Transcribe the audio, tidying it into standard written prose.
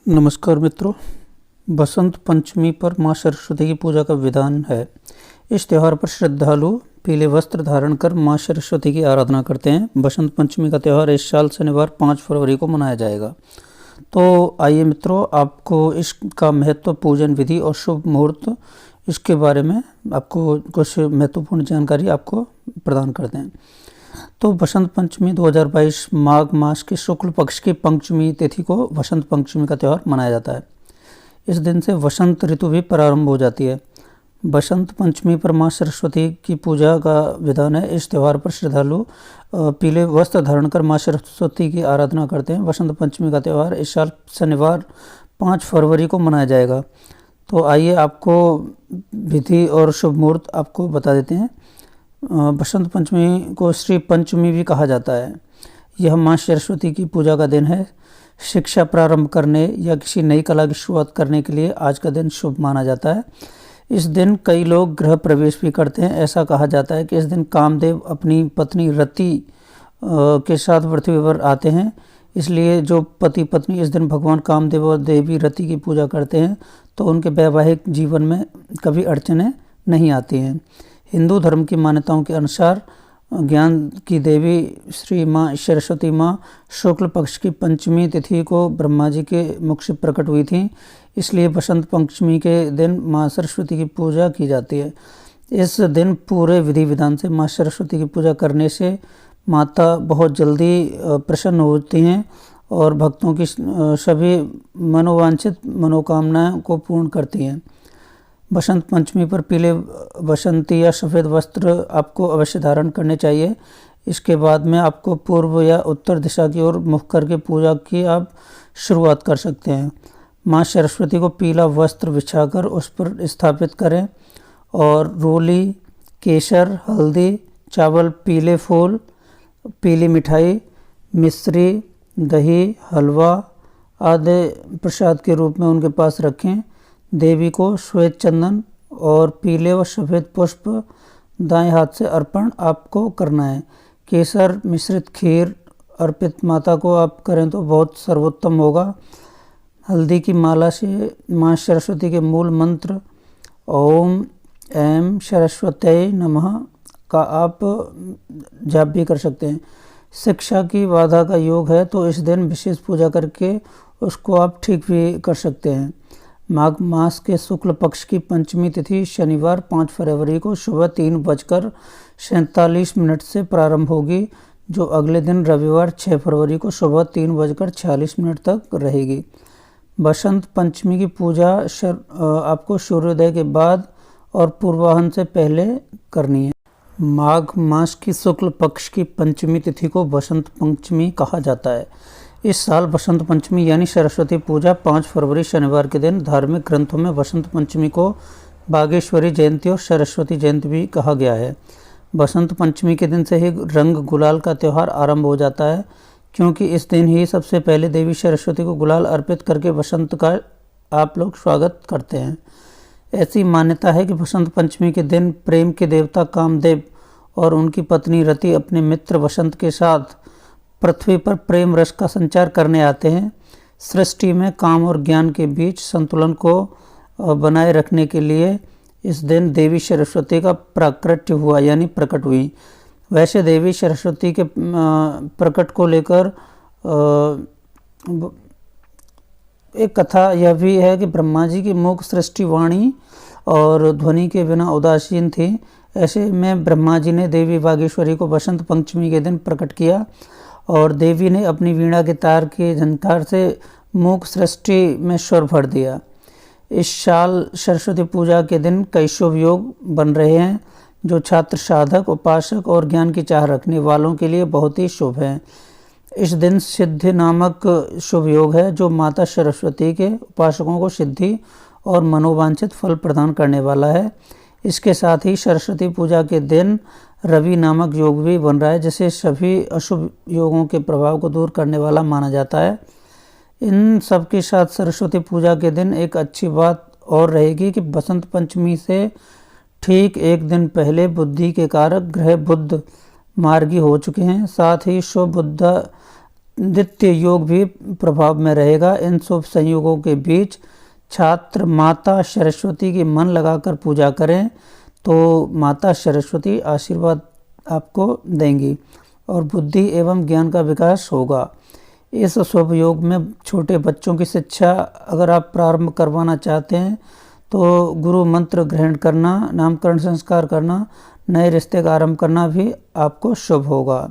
नमस्कार मित्रों। बसंत पंचमी पर माँ सरस्वती की पूजा का विधान है। इस त्यौहार पर श्रद्धालु पीले वस्त्र धारण कर माँ सरस्वती की आराधना करते हैं। बसंत पंचमी का त्यौहार इस साल शनिवार 5 फरवरी को मनाया जाएगा। तो आइए मित्रों, आपको इसका महत्व, पूजन विधि और शुभ मुहूर्त, इसके बारे में आपको कुछ महत्वपूर्ण जानकारी आपको प्रदान करते हैं। तो बसंत पंचमी 2022 माघ मास के शुक्ल पक्ष की पंचमी तिथि को वसंत पंचमी का त्यौहार मनाया जाता है। इस दिन से वसंत ऋतु भी प्रारंभ हो जाती है। बसंत पंचमी पर माँ सरस्वती की पूजा का विधान है। इस त्यौहार पर श्रद्धालु पीले वस्त्र धारण कर माँ सरस्वती की आराधना करते हैं। बसंत पंचमी का त्यौहार इस साल शनिवार 5 फरवरी को मनाया जाएगा। तो आइए आपको विधि और शुभ मुहूर्त आपको बता देते हैं। बसंत पंचमी को श्री पंचमी भी कहा जाता है। यह माँ सरस्वती की पूजा का दिन है। शिक्षा प्रारंभ करने या किसी नई कला की शुरुआत करने के लिए आज का दिन शुभ माना जाता है। इस दिन कई लोग गृह प्रवेश भी करते हैं। ऐसा कहा जाता है कि इस दिन कामदेव अपनी पत्नी रति के साथ पृथ्वी पर आते हैं। इसलिए जो पति पत्नी इस दिन भगवान कामदेव और देवी रति की पूजा करते हैं तो उनके वैवाहिक जीवन में कभी अड़चनें नहीं आती हैं। हिंदू धर्म की मान्यताओं के अनुसार ज्ञान की देवी श्री माँ सरस्वती माँ शुक्ल पक्ष की पंचमी तिथि को ब्रह्मा जी के मुख से प्रकट हुई थी। इसलिए बसंत पंचमी के दिन माँ सरस्वती की पूजा की जाती है। इस दिन पूरे विधि विधान से माँ सरस्वती की पूजा करने से माता बहुत जल्दी प्रसन्न होती हैं और भक्तों की सभी मनोवांछित मनोकामनाएं को पूर्ण करती हैं। बसंत पंचमी पर पीले बसंती या सफ़ेद वस्त्र आपको अवश्य धारण करने चाहिए। इसके बाद में आपको पूर्व या उत्तर दिशा की ओर मुख करके पूजा की आप शुरुआत कर सकते हैं। माँ सरस्वती को पीला वस्त्र बिछाकर उस पर स्थापित करें और रोली, केसर, हल्दी, चावल, पीले फूल, पीली मिठाई, मिश्री, दही, हलवा आदि प्रसाद के रूप में उनके पास रखें। देवी को श्वेत चंदन और पीले व सफ़ेद पुष्प दाएं हाथ से अर्पण आपको करना है। केसर मिश्रित खीर अर्पित माता को आप करें तो बहुत सर्वोत्तम होगा। हल्दी की माला से माँ सरस्वती के मूल मंत्र ओम ऐं सरस्वत्यै नमः का आप जाप भी कर सकते हैं। शिक्षा की बाधा का योग है तो इस दिन विशेष पूजा करके उसको आप ठीक भी कर सकते हैं। माघ मास के शुक्ल पक्ष की पंचमी तिथि शनिवार 5 फरवरी को सुबह 3:47 से प्रारंभ होगी, जो अगले दिन रविवार 6 फरवरी को सुबह 3:46 तक रहेगी। बसंत पंचमी की पूजा आपको सूर्योदय के बाद और पूर्वाह्न से पहले करनी है। माघ मास की शुक्ल पक्ष की पंचमी तिथि को बसंत पंचमी कहा जाता है। इस साल बसंत पंचमी यानी सरस्वती पूजा 5 फरवरी शनिवार के दिन धार्मिक ग्रंथों में बसंत पंचमी को बागेश्वरी जयंती और सरस्वती जयंती भी कहा गया है। बसंत पंचमी के दिन से ही रंग गुलाल का त्यौहार आरंभ हो जाता है, क्योंकि इस दिन ही सबसे पहले देवी सरस्वती को गुलाल अर्पित करके बसंत का आप लोग स्वागत करते हैं। ऐसी मान्यता है कि बसंत पंचमी के दिन प्रेम के देवता कामदेव और उनकी पत्नी रति अपने मित्र बसंत के साथ पृथ्वी पर प्रेम रस का संचार करने आते हैं। सृष्टि में काम और ज्ञान के बीच संतुलन को बनाए रखने के लिए इस दिन देवी सरस्वती का प्राकट्य हुआ यानी प्रकट हुई। वैसे देवी सरस्वती के प्रकट को लेकर एक कथा यह भी है कि ब्रह्मा जी की मूक सृष्टि वाणी और ध्वनि के बिना उदासीन थी। ऐसे में ब्रह्मा जी ने देवी बागेश्वरी को बसंत पंचमी के दिन प्रकट किया और देवी ने अपनी वीणा के तार के झनकार से मूक सृष्टि में स्वर भर दिया। इस साल सरस्वती पूजा के दिन कई शुभ योग बन रहे हैं, जो छात्र, साधक, उपासक और ज्ञान की चाह रखने वालों के लिए बहुत ही शुभ है। इस दिन सिद्धि नामक शुभ योग है, जो माता सरस्वती के उपासकों को सिद्धि और मनोवांछित फल प्रदान करने वाला है। इसके साथ ही सरस्वती पूजा के दिन रवि नामक योग भी बन रहा है, जिसे सभी अशुभ योगों के प्रभाव को दूर करने वाला माना जाता है। इन सब के साथ सरस्वती पूजा के दिन एक अच्छी बात और रहेगी कि बसंत पंचमी से ठीक एक दिन पहले बुद्धि के कारक ग्रह बुध मार्गी हो चुके हैं। साथ ही शुभ बुध नित्य योग भी प्रभाव में रहेगा। इन शुभ संयोगों के बीच छात्र माता सरस्वती की मन लगाकर पूजा करें तो माता सरस्वती आशीर्वाद आपको देंगी और बुद्धि एवं ज्ञान का विकास होगा। इस शुभ योग में छोटे बच्चों की शिक्षा अगर आप प्रारंभ करवाना चाहते हैं तो गुरु मंत्र ग्रहण करना, नामकरण संस्कार करना, नए रिश्ते का आरंभ करना भी आपको शुभ होगा।